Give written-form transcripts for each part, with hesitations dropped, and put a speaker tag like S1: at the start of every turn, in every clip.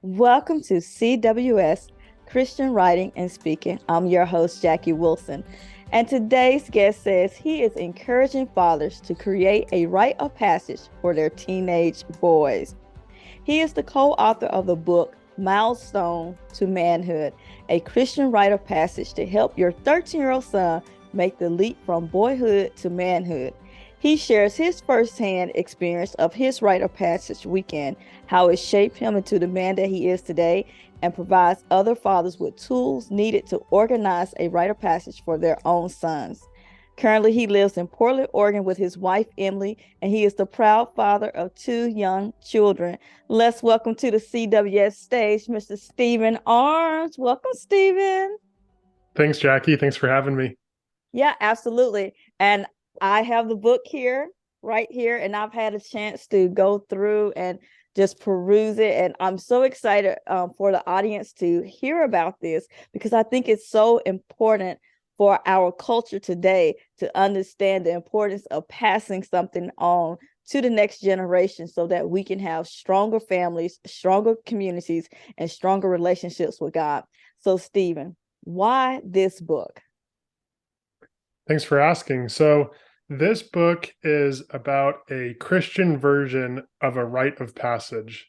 S1: Welcome to CWS Christian Writing and Speaking. I'm your host, Jackie Wilson. And today's guest says he is encouraging fathers to create a rite of passage for their teenage boys. He is the co-author of the book Milestone to Manhood, a Christian rite of passage to help your 13-year-old son make the leap from boyhood to manhood. He shares his firsthand experience of his rite of passage weekend, how it shaped him into the man that he is today, and provides other fathers with tools needed to organize a rite of passage for their own sons. Currently, he lives in Portland, Oregon with his wife, Emily, and he is the proud father of two young children. Let's welcome to the CWS stage, Mr. Stephen Arms. Welcome, Stephen.
S2: Thanks, Jackie. Thanks for having me.
S1: Yeah, absolutely. And I have the book here, right here, and I've had a chance to go through and just peruse it. And I'm so excited for the audience to hear about this because I think it's so important for our culture today to understand the importance of passing something on to the next generation so that we can have stronger families, stronger communities, and stronger relationships with God. So, Stephen, why this book?
S2: Thanks for asking. So, this book is about a Christian version of a rite of passage.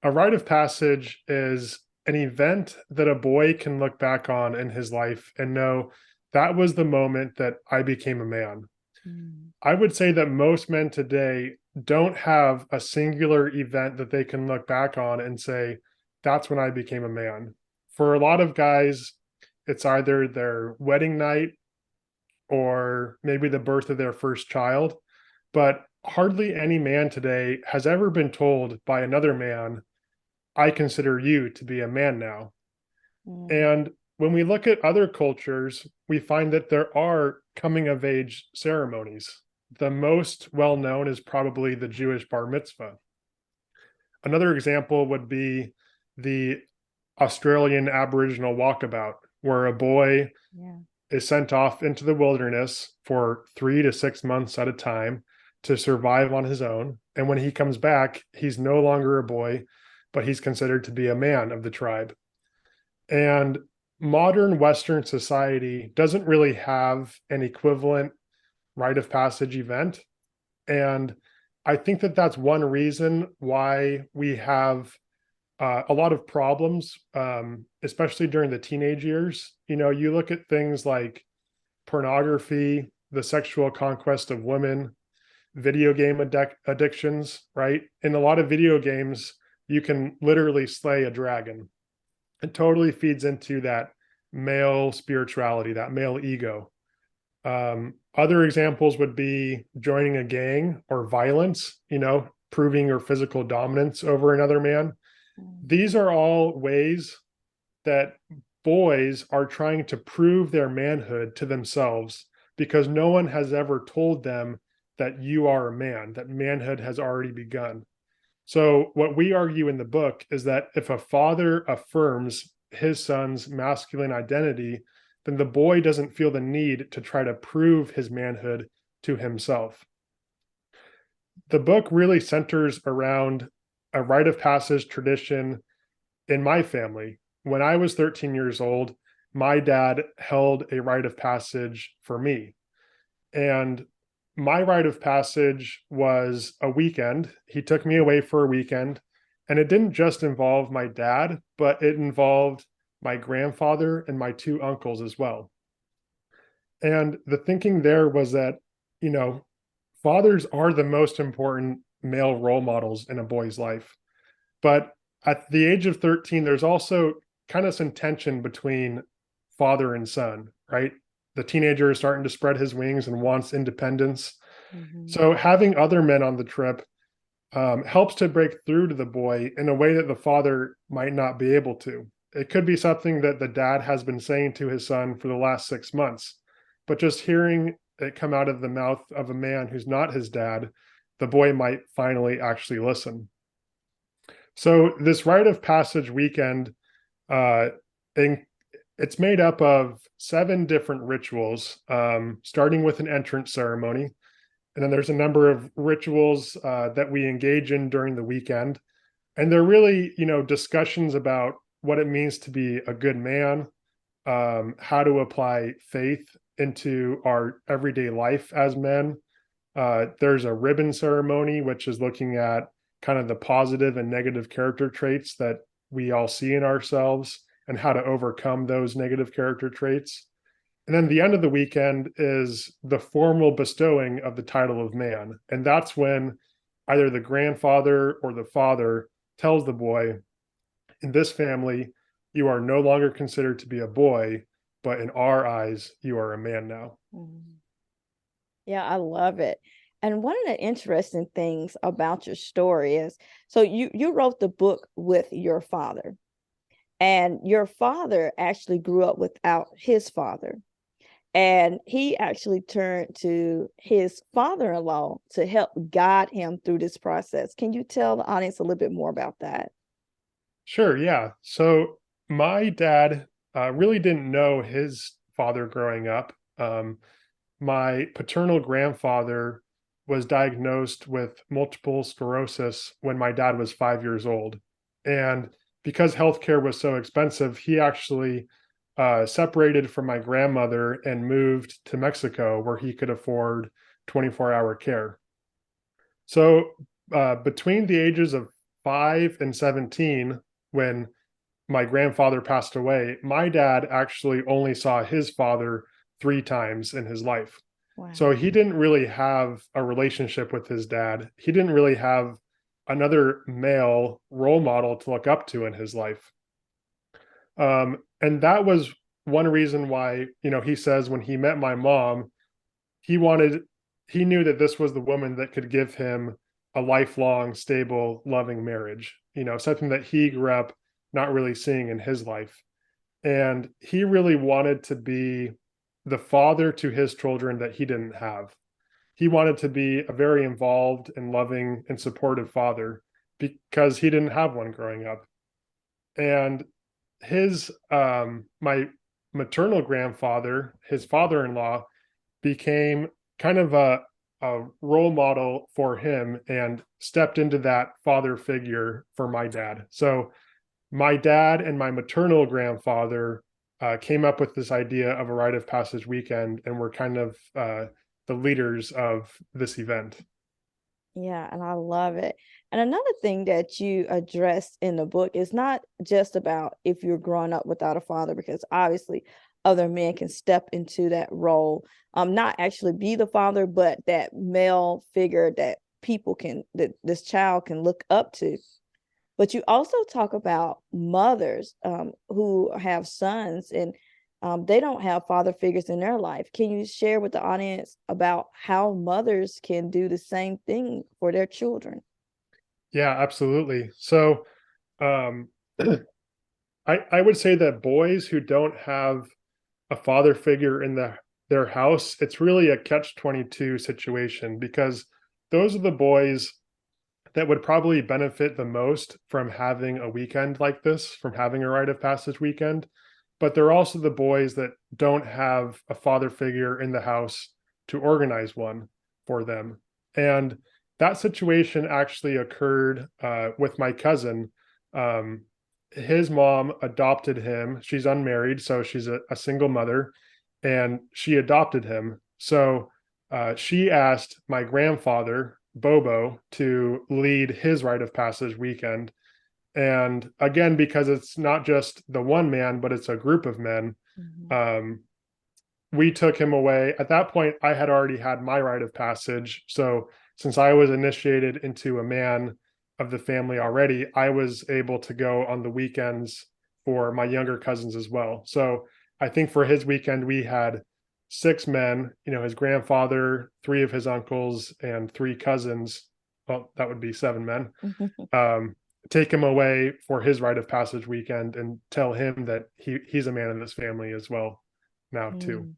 S2: A rite of passage is an event that a boy can look back on in his life and know that was the moment that I became a man.
S1: Mm.
S2: I would say that most men today don't have a singular event that they can look back on and say, that's when I became a man. For a lot of guys, it's either their wedding night or maybe the birth of their first child. But hardly any man today has ever been told by another man, I consider you to be a man now.
S1: Mm.
S2: And when we look at other cultures, we find that there are coming of age ceremonies. The most well known is probably the Jewish bar mitzvah. Another example would be the Australian Aboriginal walkabout, where a boy
S1: Yeah.
S2: is sent off into the wilderness for 3 to 6 months at a time to survive on his own. And when he comes back, he's no longer a boy, but he's considered to be a man of the tribe. And modern Western society doesn't really have an equivalent rite of passage event. And I think that that's one reason why we have a lot of problems, especially during the teenage years. You know, you look at things like pornography, the sexual conquest of women, video game addictions, right? In a lot of video games, you can literally slay a dragon. It totally feeds into that male spirituality, that male ego. Other examples would be joining a gang or violence, you know, proving your physical dominance over another man.
S1: Mm.
S2: These are all ways that boys are trying to prove their manhood to themselves because no one has ever told them that you are a man, that manhood has already begun. So, what we argue in the book is that if a father affirms his son's masculine identity, then the boy doesn't feel the need to try to prove his manhood to himself. The book really centers around a rite of passage tradition in my family. When I was 13 years old, my dad held a rite of passage for me. And my rite of passage was a weekend. He took me away for a weekend. And it didn't just involve my dad, but it involved my grandfather and my two uncles as well. And the thinking there was that, you know, fathers are the most important male role models in a boy's life. But at the age of 13, there's also kind of some tension between father and son, right? The teenager is starting to spread his wings and wants independence.
S1: Mhm.
S2: So having other men on the trip helps to break through to the boy in a way that the father might not be able to. It could be something that the dad has been saying to his son for the last 6 months, but just hearing it come out of the mouth of a man who's not his dad, the boy might finally actually listen. So this rite of passage weekend, uh, in, it's made up of 7 different rituals, starting with an entrance ceremony. And then there's a number of rituals that we engage in during the weekend. And they're really, discussions about what it means to be a good man, how to apply faith into our everyday life as men. There's a ribbon ceremony, which is looking at kind of the positive and negative character traits that we all see in ourselves and how to overcome those negative character traits. And then the end of the weekend is the formal bestowing of the title of man. And that's when either the grandfather or the father tells the boy, in this family, you are no longer considered to be a boy, but in our eyes, you are a man now.
S1: Mhm. Yeah, I love it. And one of the interesting things about your story is, so you wrote the book with your father, and your father actually grew up without his father. And he actually turned to his father-in-law to help guide him through this process. Can you tell the audience a little bit more about that?
S2: Sure, yeah. So my dad really didn't know his father growing up. My paternal grandfather was diagnosed with multiple sclerosis when my dad was 5 years old. And because healthcare was so expensive, he actually separated from my grandmother and moved to Mexico where he could afford 24-hour care. So between the ages of 5 and 17, when my grandfather passed away, my dad actually only saw his father 3 times in his life.
S1: Wow.
S2: So he didn't really have a relationship with his dad. He didn't really have another male role model to look up to in his life. And that was one reason why, he says when he met my mom, he wanted, he knew that this was the woman that could give him a lifelong, stable, loving marriage, something that he grew up not really seeing in his life. And he really wanted to be the father to his children that he didn't have. He wanted to be a very involved and loving and supportive father because he didn't have one growing up. And his my maternal grandfather, his father-in-law, became kind of a role model for him and stepped into that father figure for my dad. So my dad and my maternal grandfather came up with this idea of a rite of passage weekend, and were kind of the leaders of this event.
S1: Yeah, and I love it. And another thing that you addressed in the book is not just about if you're growing up without a father, because obviously other men can step into that role, not actually be the father, but that male figure that people can, that this child can look up to. But you also talk about mothers who have sons, and they don't have father figures in their life. Can you share with the audience about how mothers can do the same thing for their children?
S2: Yeah, absolutely. So um, I would say that boys who don't have a father figure in their house, it's really a catch 22 situation, because those are the boys that would probably benefit the most from having a weekend like this, from having a rite of passage weekend. But they're also the boys that don't have a father figure in the house to organize one for them. And that situation actually occurred with my cousin. Um, his mom adopted him. She's unmarried, so she's a single mother, and she adopted him. So she asked my grandfather, Bobo, to lead his rite of passage weekend. And again, because it's not just the one man, but it's a group of men,
S1: Mhm.
S2: um, we took him away. At that point, I had already had my rite of passage. So since I was initiated into a man of the family already, I was able to go on the weekends for my younger cousins as well. So I think for his weekend, we had 6 men, his grandfather, 3 of his uncles, and 3 cousins. Well, that would be 7 men. Um, take him away for his rite of passage weekend and tell him that he's a man in this family as well now too.
S1: Mm.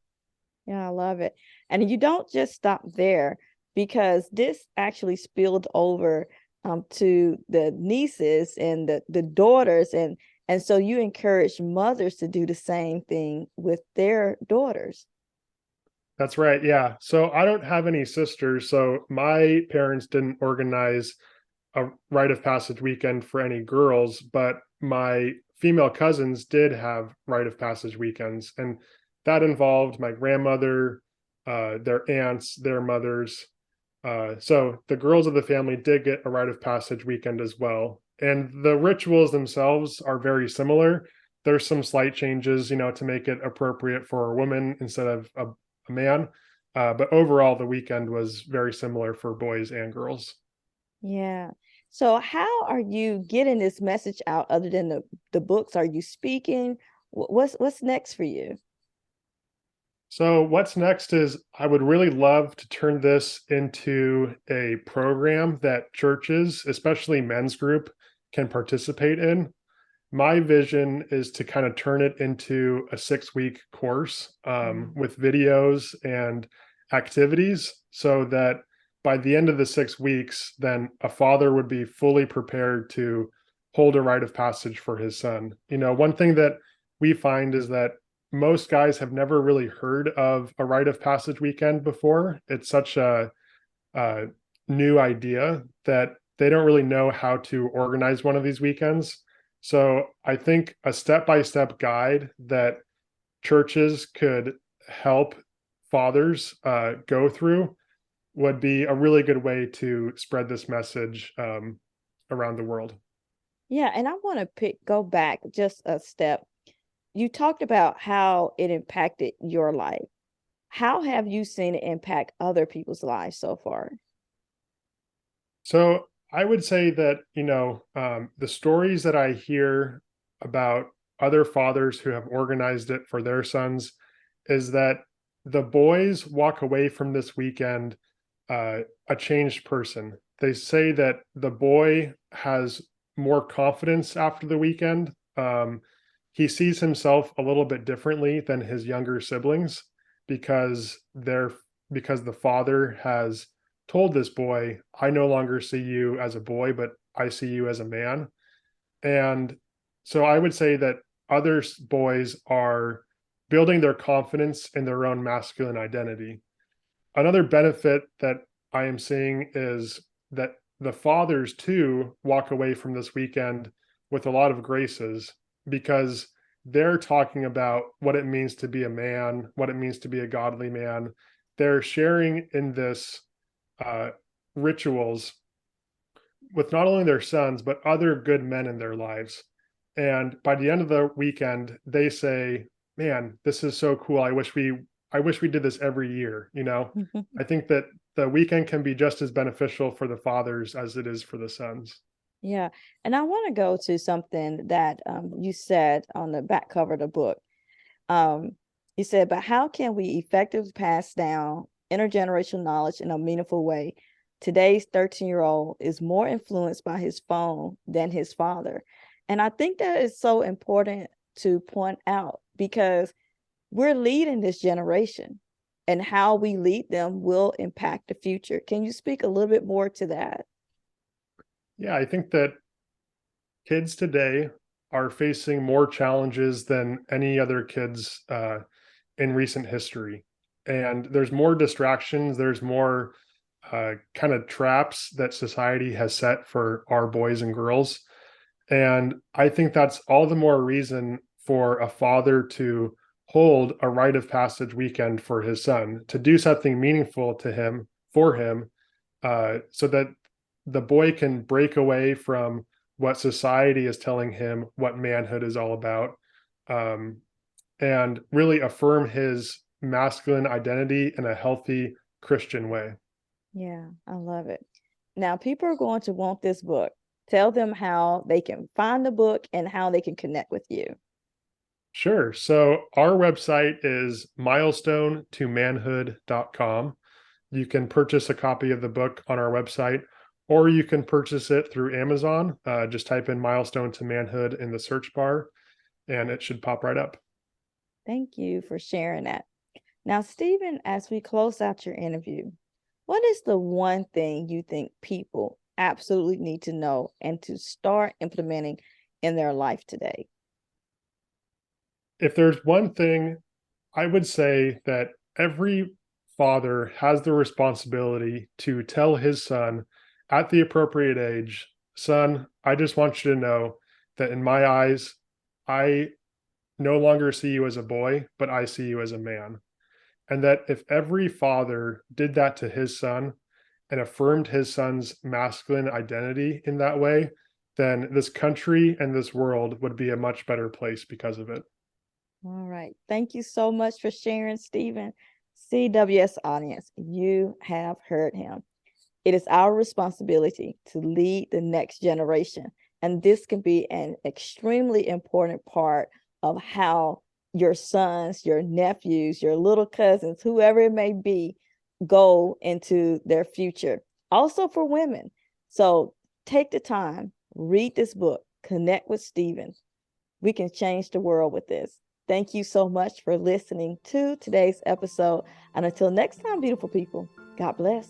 S1: Yeah, I love it. And you don't just stop there, because this actually spilled over to the nieces and the daughters, and so you encourage mothers to do the same thing with their daughters.
S2: That's right. Yeah. So I don't have any sisters. So my parents didn't organize a rite of passage weekend for any girls, but my female cousins did have rite of passage weekends, and that involved my grandmother, their aunts, their mothers. So the girls of the family did get a rite of passage weekend as well. And the rituals themselves are very similar. There's some slight changes, to make it appropriate for a woman instead of a man. But overall, the weekend was very similar for boys and girls.
S1: Yeah. So how are you getting this message out other than the books? Are you speaking? What's next for you?
S2: So, what's next is I would really love to turn this into a program that churches, especially men's group, can participate in. My vision is to kind of turn it into a 6-week course
S1: Mm.
S2: with videos and activities so that by the end of the 6 weeks, then a father would be fully prepared to hold a rite of passage for his son. One thing that we find is that most guys have never really heard of a rite of passage weekend before. It's such a new idea that they don't really know how to organize one of these weekends. So I think a step-by-step guide that churches could help fathers go through would be a really good way to spread this message around the world.
S1: Yeah, and I want to go back just a step. You talked about how it impacted your life. How have you seen it impact other people's lives so far?
S2: So I would say that, the stories that I hear about other fathers who have organized it for their sons is that the boys walk away from this weekend a changed person. They say that the boy has more confidence after the weekend. He sees himself a little bit differently than his younger siblings because they're because the father has told this boy, I no longer see you as a boy, but I see you as a man. And so I would say that other boys are building their confidence in their own masculine identity. Another benefit that I am seeing is that the fathers too walk away from this weekend with a lot of graces because they're talking about what it means to be a man, what it means to be a godly man. They're sharing in this uh, rituals with not only their sons but other good men in their lives. And by the end of the weekend, they say, "Man, this is so cool. I wish we did this every year." I think that the weekend can be just as beneficial for the fathers as it is for the sons.
S1: Yeah. And I want to go to something that you said on the back cover of the book. Um, you said, but how can we effectively pass down intergenerational knowledge in a meaningful way? Today's 13-year-old is more influenced by his phone than his father. And I think that is so important to point out because we're leading this generation and how we lead them will impact the future. Can you speak a little bit more to that?
S2: Yeah, I think that kids today are facing more challenges than any other kids in recent history. And there's more distractions, there's more kind of traps that society has set for our boys and girls. And I think that's all the more reason for a father to hold a rite of passage weekend for his son, to do something meaningful to him, for him, so that the boy can break away from what society is telling him what manhood is all about, um, and really affirm his masculine identity in a healthy Christian way.
S1: Yeah, I love it. Now, people are going to want this book. Tell them how they can find the book and how they can connect with you.
S2: Sure. So our website is milestone2manhood.com. You can purchase a copy of the book on our website, or you can purchase it through Amazon. Just type in Milestone to Manhood in the search bar, and it should pop right up.
S1: Thank you for sharing that. Now, Stephen, as we close out your interview, what is the one thing you think people absolutely need to know and to start implementing in their life today?
S2: If there's one thing, I would say that every father has the responsibility to tell his son at the appropriate age, son, I just want you to know that in my eyes, I no longer see you as a boy, but I see you as a man. And that if every father did that to his son and affirmed his son's masculine identity in that way, then this country and this world would be a much better place because of it.
S1: All right. Thank you so much for sharing, Stephen. CWS audience, you have heard him. It is our responsibility to lead the next generation. And this can be an extremely important part of how your sons, your nephews, your little cousins, whoever it may be, go into their future. Also for women. So take the time, read this book, connect with Stephen. We can change the world with this. Thank you so much for listening to today's episode. And until next time, beautiful people, God bless.